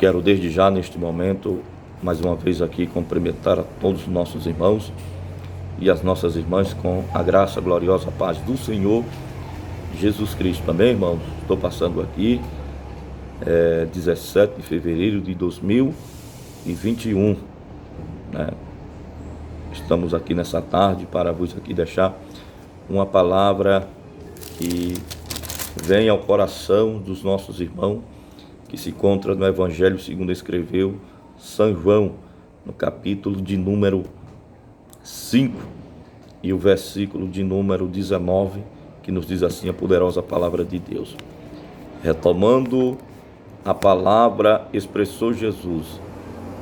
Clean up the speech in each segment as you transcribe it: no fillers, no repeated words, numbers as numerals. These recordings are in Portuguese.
Quero desde já, neste momento, mais uma vez aqui, cumprimentar a todos os nossos irmãos e as nossas irmãs com a graça, a gloriosa paz do Senhor Jesus Cristo. Também, irmãos, estou passando aqui, 17 de fevereiro de 2021, né? Estamos aqui nessa tarde para vos aqui deixar uma palavra que vem ao coração dos nossos irmãos, que se encontra no Evangelho segundo escreveu São João, no capítulo de número 5 e o versículo de número 19, que nos diz assim a poderosa palavra de Deus. Retomando a palavra, expressou Jesus: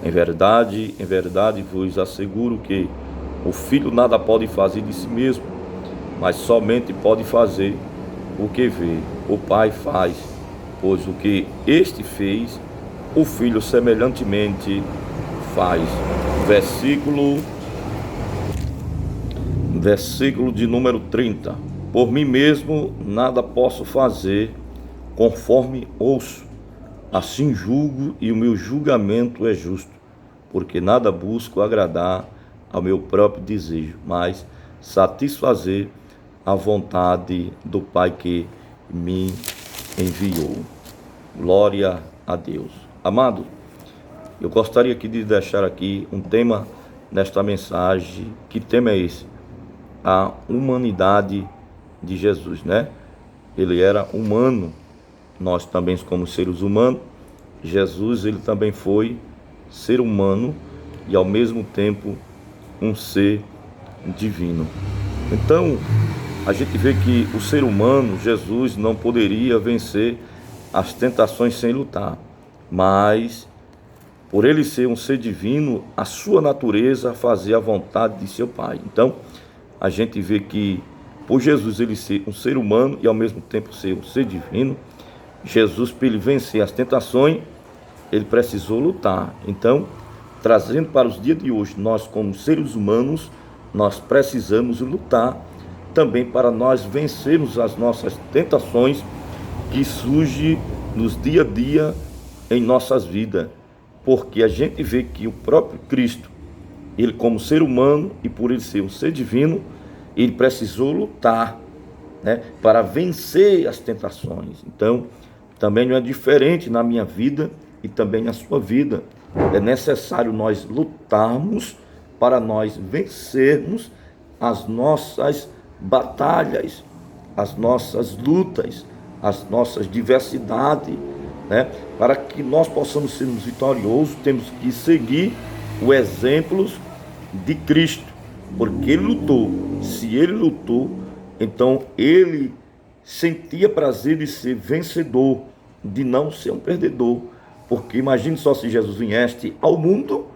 em verdade vos asseguro que o Filho nada pode fazer de si mesmo, mas somente pode fazer o que vê o Pai faz, pois o que este fez, o Filho semelhantemente faz. Versículo de número 30. Por mim mesmo nada posso fazer, conforme ouço, assim julgo, e o meu julgamento é justo, porque nada busco agradar ao meu próprio desejo, mas satisfazer a vontade do Pai que me enviou. Glória a Deus. Amado, eu gostaria aqui de deixar aqui um tema nesta mensagem. Que tema é esse? A humanidade de Jesus, né? Ele era humano, nós também como seres humanos. Jesus, ele também foi ser humano e ao mesmo tempo um ser divino. Então, a gente vê que o ser humano, Jesus, não poderia vencer as tentações sem lutar, mas por ele ser um ser divino, a sua natureza fazia a vontade de seu Pai. Então, a gente vê que por Jesus ele ser um ser humano e ao mesmo tempo ser um ser divino, Jesus, para ele vencer as tentações, ele precisou lutar. Então, trazendo para os dias de hoje, nós como seres humanos, nós precisamos lutar também para nós vencermos as nossas tentações que surgem nos dia a dia em nossas vidas. Porque a gente vê que o próprio Cristo, ele como ser humano e por ele ser um ser divino, ele precisou lutar, né, para vencer as tentações. Então, também não é diferente na minha vida e também na sua vida. É necessário nós lutarmos para nós vencermos as nossas batalhas, as nossas lutas, as nossas diversidades, né? Para que nós possamos sermos vitoriosos, temos que seguir os exemplos de Cristo, porque ele lutou. Se ele lutou, então ele sentia prazer de ser vencedor, de não ser um perdedor. Porque imagine só se Jesus viesse ao mundo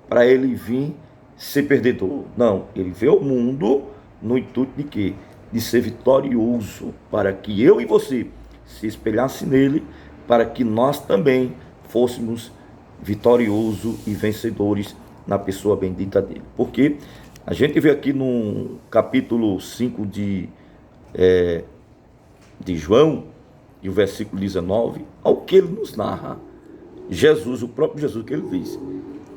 para ele vir ser perdedor. Não, ele veio ao mundo no intuito de quê? De ser vitorioso, para que eu e você se espelhasse nele, para que nós também fôssemos vitoriosos e vencedores na pessoa bendita dele. Porque a gente vê aqui no capítulo 5 de João, e o versículo 19, ao que ele nos narra, Jesus, o próprio Jesus que ele diz.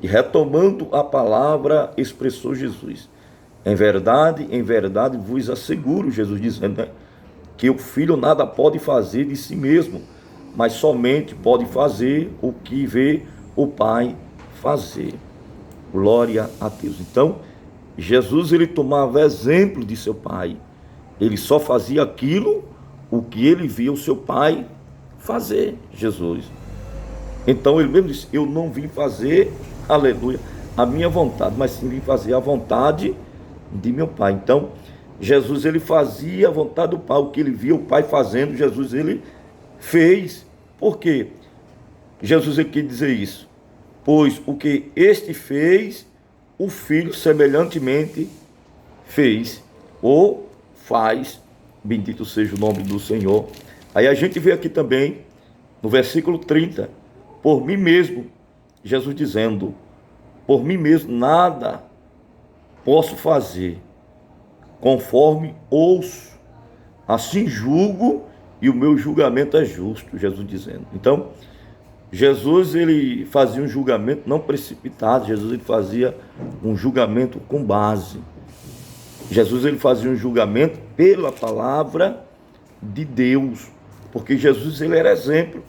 E retomando a palavra, expressou Jesus: em verdade vos asseguro, Jesus dizendo, né, que o Filho nada pode fazer de si mesmo, mas somente pode fazer o que vê o Pai fazer. Glória a Deus. Então, Jesus, ele tomava exemplo de seu Pai. Ele só fazia aquilo o que ele via o seu Pai fazer, Jesus. Então ele mesmo disse: eu não vim fazer, aleluia, a minha vontade, mas sim vim fazer a vontade de meu Pai. Então Jesus, ele fazia a vontade do Pai, o que ele via o Pai fazendo, Jesus, ele fez. Por quê? Jesus, ele quis dizer isso: pois o que este fez, o Filho semelhantemente fez ou faz. Bendito seja o nome do Senhor. Aí a gente vê aqui também no versículo 30, por mim mesmo, Jesus dizendo: por mim mesmo nada posso fazer, conforme ouço, assim julgo, e o meu julgamento é justo. Jesus dizendo. Então, Jesus, ele fazia um julgamento não precipitado. Jesus, ele fazia um julgamento com base. Jesus, ele fazia um julgamento pela palavra de Deus, porque Jesus, ele era exemplo.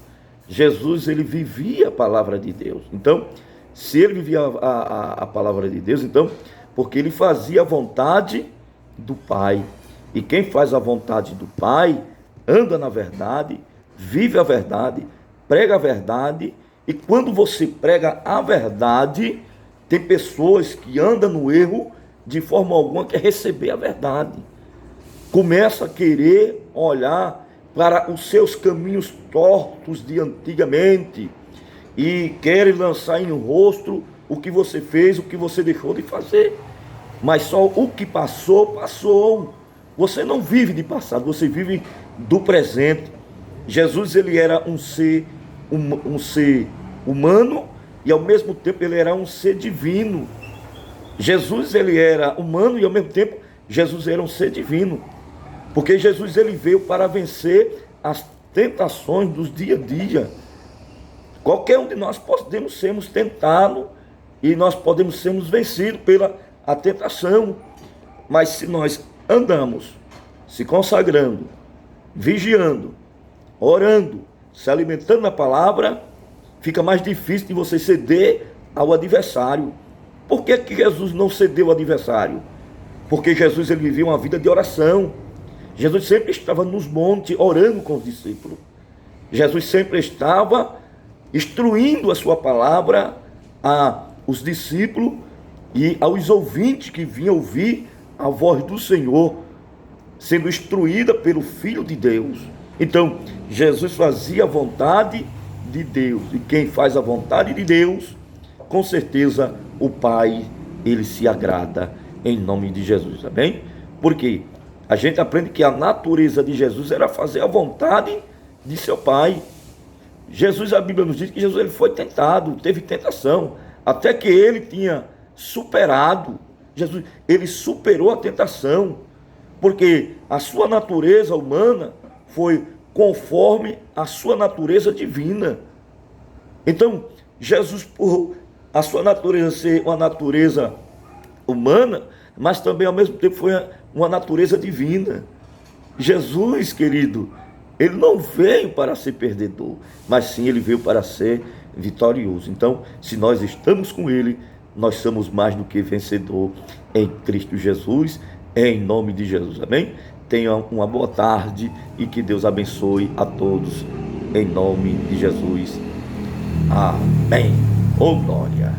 Jesus, ele vivia a palavra de Deus. Então, se ele vivia a palavra de Deus, então, porque ele fazia a vontade do Pai. E quem faz a vontade do Pai, anda na verdade, vive a verdade, prega a verdade. E quando você prega a verdade, tem pessoas que andam no erro, de forma alguma quer receber a verdade. Começa a querer olhar para os seus caminhos tortos de antigamente e querem lançar em rosto o que você fez, o que você deixou de fazer. Mas só o que passou, passou. Você não vive de passado, você vive do presente. Jesus, ele era um ser humano e ao mesmo tempo ele era um ser divino. Jesus, ele era humano e ao mesmo tempo Jesus era um ser divino. Porque Jesus, ele veio para vencer as tentações dos dia a dia. Qualquer um de nós podemos sermos tentados e nós podemos sermos vencidos pela a tentação. Mas se nós andamos se consagrando, vigiando, orando, se alimentando da palavra, fica mais difícil de você ceder ao adversário. Por que Jesus não cedeu ao adversário? Porque Jesus, ele vivia uma vida de oração. Jesus sempre estava nos montes orando com os discípulos. Jesus sempre estava instruindo a sua palavra aos discípulos e aos ouvintes que vinham ouvir a voz do Senhor, sendo instruída pelo Filho de Deus. Então, Jesus fazia a vontade de Deus. E quem faz a vontade de Deus, com certeza o Pai, ele se agrada em nome de Jesus, amém? Porque a gente aprende que a natureza de Jesus era fazer a vontade de seu Pai. Jesus, a Bíblia nos diz que Jesus, ele foi tentado, teve tentação, até que ele tinha superado. Jesus, ele superou a tentação, porque a sua natureza humana foi conforme a sua natureza divina. Então, Jesus, por a sua natureza ser uma natureza humana, mas também ao mesmo tempo foi uma natureza divina. Jesus, querido, ele não veio para ser perdedor, mas sim ele veio para ser vitorioso. Então, se nós estamos com ele, nós somos mais do que vencedor em Cristo Jesus, em nome de Jesus, amém? Tenha uma boa tarde e que Deus abençoe a todos, em nome de Jesus, amém. Oh glória!